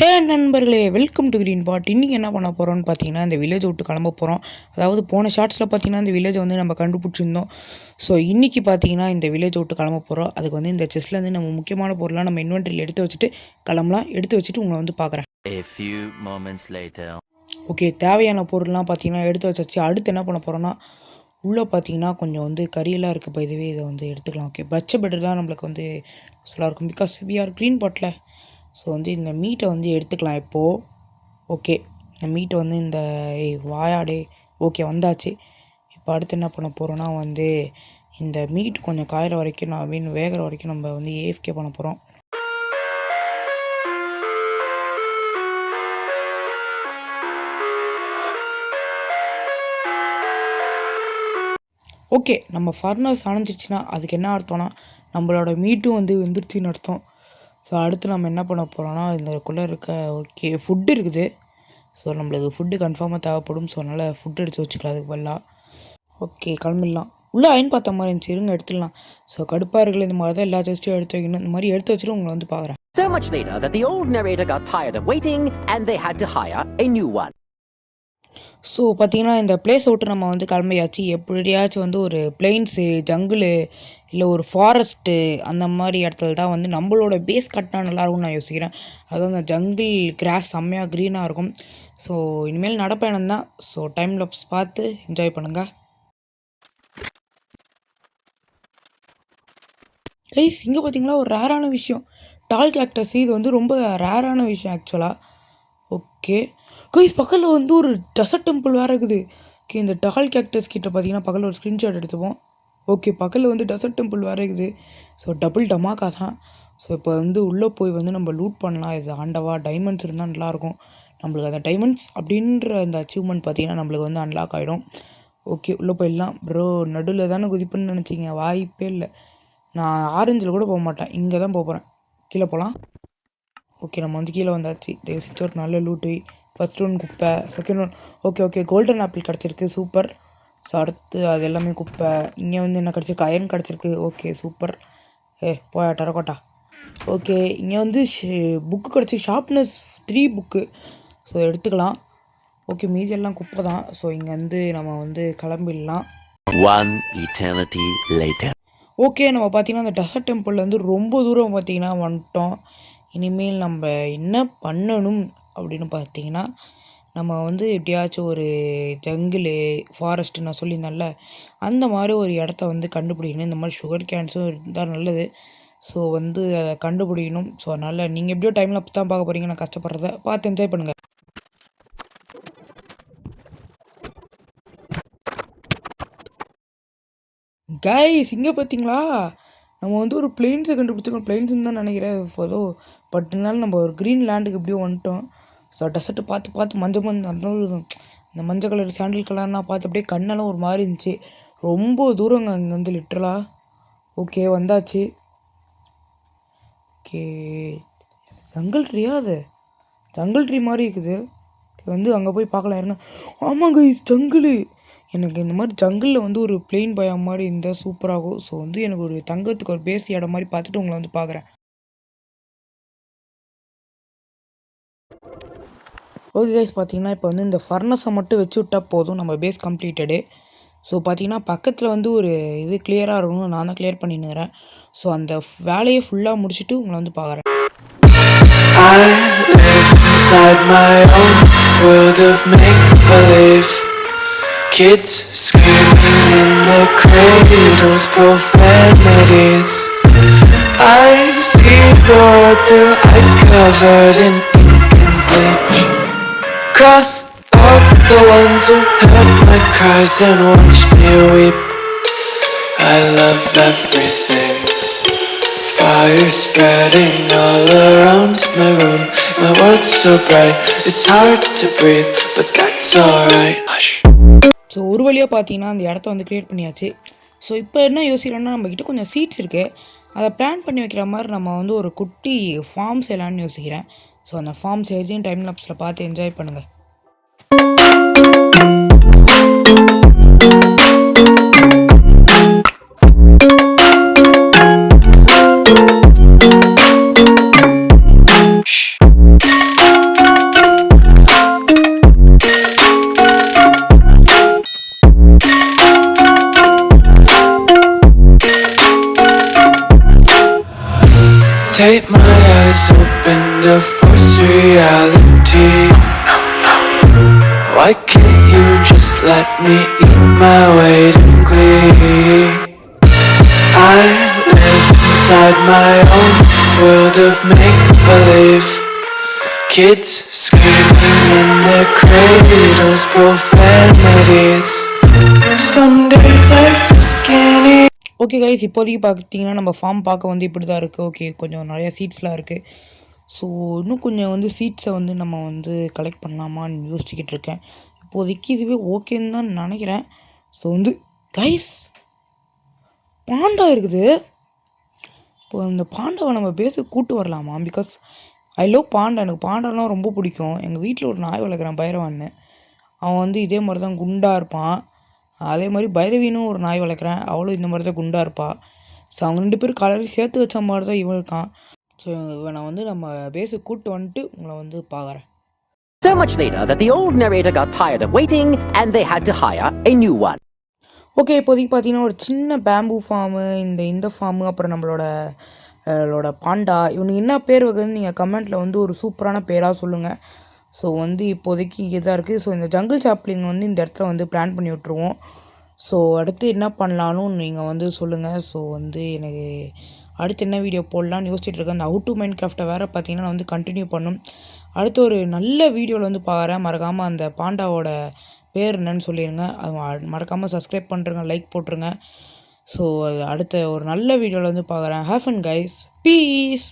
நண்பர்களே, welcome to green பாட். இன்றைக்கி என்ன பண்ண போகிறோம்னு பார்த்தீங்கன்னா, இந்த வில்லேஜ் விட்டு கிளம்ப போகிறோம். அதாவது போன ஷார்ட்ஸில் பார்த்தீங்கன்னா இந்த வில்லேஜை வந்து நம்ம கண்டுபிடிச்சிருந்தோம். ஸோ இன்றைக்கி பார்த்தீங்கன்னா இந்த வில்லேஜ் விட்டு கிளம்ப போகிறோம். அதுக்கு வந்து இந்த செஸ்ட்லேருந்து நம்ம முக்கியமான பொருளாக நம்ம இன்வென்ட்ரியில் எடுத்து வச்சுட்டு கிளம்பலாம். எடுத்து வச்சுட்டு உங்களை வந்து பார்க்குறேன். ஓகே, தேவையான பொருள்லாம் பார்த்தீங்கன்னா எடுத்து வச்சாச்சு. அடுத்து என்ன பண்ண போகிறோன்னா, உள்ளே பார்த்தீங்கன்னா கொஞ்சம் வந்து கறியெல்லாம் இருக்குது. இப்போ இதுவே இதை வந்து எடுத்துக்கலாம். ஓகே, பச்சை பெட்டர் தான் நம்மளுக்கு வந்து யூஸ்ஃபுல்லாக இருக்கும். Because we are green bottle. So வந்து இந்த மீட்டை வந்து எடுத்துக்கலாம் இப்போது. ஓகே, இந்த மீட்டை வந்து இந்த வாயாடே ஓகே வந்தாச்சு. இப்போ அடுத்து என்ன பண்ண போகிறோன்னா வந்து இந்த மீட் கொஞ்சம் காயிற வரைக்கும் வேகிற வரைக்கும் நம்ம வந்து ஏஎஃப்கே பண்ண போகிறோம். ஓகே, நம்ம ஃபர்னஸ் அணைஞ்சிருச்சுன்னா அதுக்கு என்ன அர்த்தம்னா நம்மளோட மீட்டும் வந்து வெந்துருச்சுன்னு அர்த்தம். ஸோ அடுத்து நம்ம என்ன பண்ண போகிறோன்னா, இதுக்குள்ளே இருக்க ஓகே ஃபுட்டு இருக்குது. ஸோ நம்மளுக்கு ஃபுட்டு கன்ஃபார்மாக தேவைப்படும். ஸோ அதனால் ஃபுட்டு எடுத்து வச்சுக்கலாம் அதுக்கு பதிலாக. ஓகே, கிளம்பிடலாம். உள்ளே அயன் பார்த்த மாதிரி இருந்துச்சு, இருங்க எடுத்துடலாம். ஸோ கடுப்பாக இருக்குல்ல, இந்த மாதிரி தான் எல்லா செஸ்ட்டும் எடுத்து வைக்கணும். இந்த மாதிரி எடுத்து வச்சுட்டு உங்களை வந்து பார்க்குறேன். So much later that the old narrator got tired of waiting and they had to hire a new one. So பார்த்தீங்கன்னா இந்த பிளேஸ் விட்டு நம்ம வந்து கிளம்பியாச்சு. எப்படியாச்சும் வந்து ஒரு பிளெயின்ஸு, ஜங்கிளு இல்லை ஒரு ஃபாரஸ்ட்டு அந்த மாதிரி இடத்துல தான் வந்து நம்மளோட பேஸ் கட்டினா நல்லாயிருக்கும்னு நான் யோசிக்கிறேன். அதுவும் அந்த ஜங்கிள் கிராஸ் செம்மையாக க்ரீனாக இருக்கும். ஸோ இனிமேல் நடப்பயணம் தான். ஸோ டைம் லாப்ஸ் பார்த்து என்ஜாய் பண்ணுங்கள். கைஸ், இங்கே பார்த்தீங்களா ஒரு ரேரான விஷயம், டால் கேக்டஸ். இது வந்து ரொம்ப ரேரான விஷயம் ஆக்சுவலாக. ஓகே கைஸ், பக்கத்தில் வந்து ஒரு டெசர்ட் டெம்பிள் வேறு இருக்குது. ஓகே, இந்த டால் கேக்டஸ் கிட்ட பார்த்தீங்கன்னா பக்கத்தில் ஒரு ஸ்க்ரீன்ஷாட் எடுத்துப்போம். ஓகே, பக்கத்தில் வந்து டெசர்ட் டெம்பிள் வேறு இருக்குது. ஸோ டபுள் டமாக்கா தான். ஸோ இப்போ வந்து உள்ளே போய் வந்து நம்ம லூட் பண்ணலாம். இது ஆண்டவா டைமண்ட்ஸ் இருந்தால் நல்லாயிருக்கும். நம்மளுக்கு அந்த டைமண்ட்ஸ் அப்படின்ற அந்த அச்சீவ்மெண்ட் பார்த்திங்கன்னா நம்மளுக்கு வந்து அன்லாக் ஆகிடும். ஓகே, உள்ளே போயிடலாம். ப்ரோ நடுவில் தானே குதிப்புன்னு நினச்சிங்க, வாய்ப்பே இல்லை. நான் ஆரஞ்சில் கூட போக மாட்டேன், இங்கே தான் போகிறேன். கீழே போகலாம். ஓகே, நம்ம வந்து கீழே வந்தாச்சு. தயவு செஞ்சு ஒரு நல்ல லூட்டு. ஃபஸ்ட் ஒன் குப்பை, second one okay golden apple கிடச்சிருக்கு, சூப்பர். ஸோ அடுத்து அது எல்லாமே குப்பை. இங்கே வந்து என்ன கிடச்சிருக்கு, அயன் கிடச்சிருக்கு. Okay super. போயா டெரகோட்டா. ஓகே, இங்கே வந்து புக்கு கிடச்சி, ஷார்ப்னஸ் 3 புக்கு. ஸோ எடுத்துக்கலாம். ஓகே, மீதி எல்லாம் குப்பை தான். ஸோ இங்கே வந்து நம்ம வந்து கிளம்பிடலாம். ஓகே, நம்ம பார்த்திங்கன்னா அந்த டெசர்ட் டெம்பிள்லேருந்து ரொம்ப தூரம் பார்த்திங்கன்னா வந்துட்டோம். இனிமேல் நம்ம என்ன பண்ணணும் அப்படின்னு பார்த்தீங்கன்னா, நம்ம வந்து எப்படியாச்சும் ஒரு ஜங்கிளு, ஃபாரஸ்ட்டு நான் சொல்லியிருந்தேன்ல, அந்த மாதிரி ஒரு இடத்த வந்து கண்டுபிடிக்கணும். இந்த மாதிரி சுகர் கேன்ஸும் இருந்தால் நல்லது. ஸோ வந்து அதை கண்டுபிடிக்கணும். ஸோ அதனால் நீங்கள் எப்படியோ டைமில் அப்போ தான் பார்க்க போகிறீங்க. நான் கஷ்டப்படுறத பார்த்து என்ஜாய் பண்ணுங்கள். கைஸ், இங்கே பார்த்தீங்களா நம்ம வந்து ஒரு பிளெயின்ஸை கண்டுபிடிச்சிருக்கோம். பிளெயின்ஸ்ன்னு தான் நினைக்கிறேன் ஏதோ. பட் இருந்தாலும் நம்ம ஒரு க்ரீன் லேண்டுக்கு எப்படியோ வந்துட்டோம். ஸோ டெசர்ட்டு பார்த்து மஞ்சள் இந்த மஞ்சள் கலர் சாண்டில் கலர்லாம் பார்த்து அப்படியே கண்ணெல்லாம் ஒரு மாதிரி இருந்துச்சு. ரொம்ப தூரங்க அங்கேருந்து லிட்டரலாக. ஓகே வந்தாச்சு. ஓகே, ஜங்கிள் ட்ரீயா? அது ஜங்கிள் ட்ரீ மாதிரி இருக்குது. வந்து அங்கே போய் பார்க்கலாம் இருங்க. ஆமாங்க, ஜங்கிள். எனக்கு இந்த மாதிரி ஜங்கிளில் வந்து ஒரு பிளெயின் பயம் மாதிரி இருந்தால் சூப்பராகும். ஸோ வந்து எனக்கு ஒரு தங்கத்துக்கு ஒரு பேசி இடம் மாதிரி பார்த்துட்டு உங்களை வந்து பார்க்குறேன். ஓகே கைஸ், பார்த்தீங்கன்னா இப்போ வந்து இந்த ஃபர்னஸை மட்டும் வச்சு விட்டால் போதும், நம்ம பேஸ் கம்ப்ளீட்டடு. ஸோ பார்த்தீங்கன்னா பக்கத்தில் வந்து ஒரு இது கிளியராக இருக்கணும். நான் தான் கிளியர் பண்ணினுக்கிறேன். ஸோ அந்த வேலையை ஃபுல்லாக முடிச்சுட்டு உங்களை வந்து பார்க்குறேன். Kids screaming in the cradles, profanities. I see the world through ice covered in ink and bleach. Cross out the ones who heard my cries and watched me weep. I love everything. Fire spreading all around my room. My world's so bright, it's hard to breathe, but that's alright. Hush. So ஒரு வழியாக பார்த்தீங்கன்னா அந்த இடத்த வந்து create பண்ணியாச்சு. So இப்போ என்ன யோசிக்கிறோன்னா, நம்மக்கிட்ட கொஞ்சம் சீட்ஸ் இருக்குது. அதை பிளான் பண்ணி வைக்கிற மாதிரி நம்ம வந்து ஒரு குட்டி ஃபார்ம் செய்யலான்னு யோசிக்கிறேன். ஸோ அந்த ஃபார்ம் செய்யறதையும் டைம் லாப்ஸில் பார்த்து என்ஜாய் பண்ணுங்கள். was reality. Why can't you just let me eat my weight in glee? I live inside my own world of make-believe. Kids screaming in their cradles, profanities. Some days I feel skinny. Okay guys, இப்போதைக்கு பார்த்தீங்கன்னா நம்ம form பார்க்க வந்து இப்படி தான் இருக்குது. Okay, கொஞ்சம் நிறையா சீட்ஸ்லாம் இருக்குது. ஸோ இன்னும் கொஞ்சம் வந்து சீட்ஸை வந்து நம்ம வந்து கலெக்ட் பண்ணலாமான்னு யோசிச்சுக்கிட்டு இருக்கேன். இப்போதைக்கு இதுவே ஓகேன்னு தான் நினைக்கிறேன். ஸோ வந்து கைஸ், பாண்டா இருக்குது. இப்போ அந்த பாண்டாவை நம்ம பேஸுக்கு கூட்டு வரலாமா? Because I love Panda. எனக்கு பாண்டாலாம் ரொம்ப பிடிக்கும். எங்கள் வீட்டில் ஒரு நாய் வளர்க்குறான், பைரவான்னு. அவன் வந்து இதே மாதிரி தான் குண்டாக இருப்பான். அதே மாதிரி பைரவினும் ஒரு நாய் வளர்க்குறேன், அவளும் இந்த மாதிரி தான் குண்டாக இருப்பாள். ஸோ அவங்க 2 பேரும் கலரையும் சேர்த்து வச்ச மாதிரி தான் இவன் இருக்கான். ஸோ இவனை வந்து நம்ம பேஸுக்கு கூப்பிட்டு வந்துட்டு உங்களை வந்து பார்க்குறேன். So much later that the old narrator got tired of waiting and they had to hire a new one. Okay, இப்போதைக்கு பார்த்தீங்கன்னா ஒரு சின்ன பேம்பூ ஃபார்மு, இந்த ஃபார்மு, அப்புறம் நம்மளோட பாண்டா, இவனுக்கு என்ன பேர் வைக்கிறதுன்னு நீங்கள் கமெண்ட்டில் வந்து ஒரு சூப்பரான பேராக சொல்லுங்கள். ஸோ வந்து இப்போதைக்கு இங்கே தான் இருக்குது. ஸோ இந்த ஜங்கிள் சாப்ளிங் வந்து இந்த இடத்துல வந்து பிளான் பண்ணி விட்ருவோம். ஸோ அடுத்து என்ன பண்ணலான்னு நீங்கள் வந்து சொல்லுங்கள். ஸோ வந்து எனக்கு அடுத்து என்ன வீடியோ போடலான்னு யோசிச்சுட்டு இருக்கேன். அந்த அவுட் டு மைண்ட் கிராஃப்ட்டை வேறு பார்த்தீங்கன்னா நான் வந்து கண்டினியூ பண்ணும். அடுத்து ஒரு நல்ல வீடியோவில் வந்து பார்க்குறேன். மறக்காமல் அந்த பாண்டாவோட பேர் என்னன்னு சொல்லிடுங்க. அது மறக்காமல் சப்ஸ்கிரைப் பண்ணுறங்க, லைக் போட்டுருங்க. ஸோ அடுத்த ஒரு நல்ல வீடியோவில் வந்து பார்க்குறேன். Have fun guys, piece.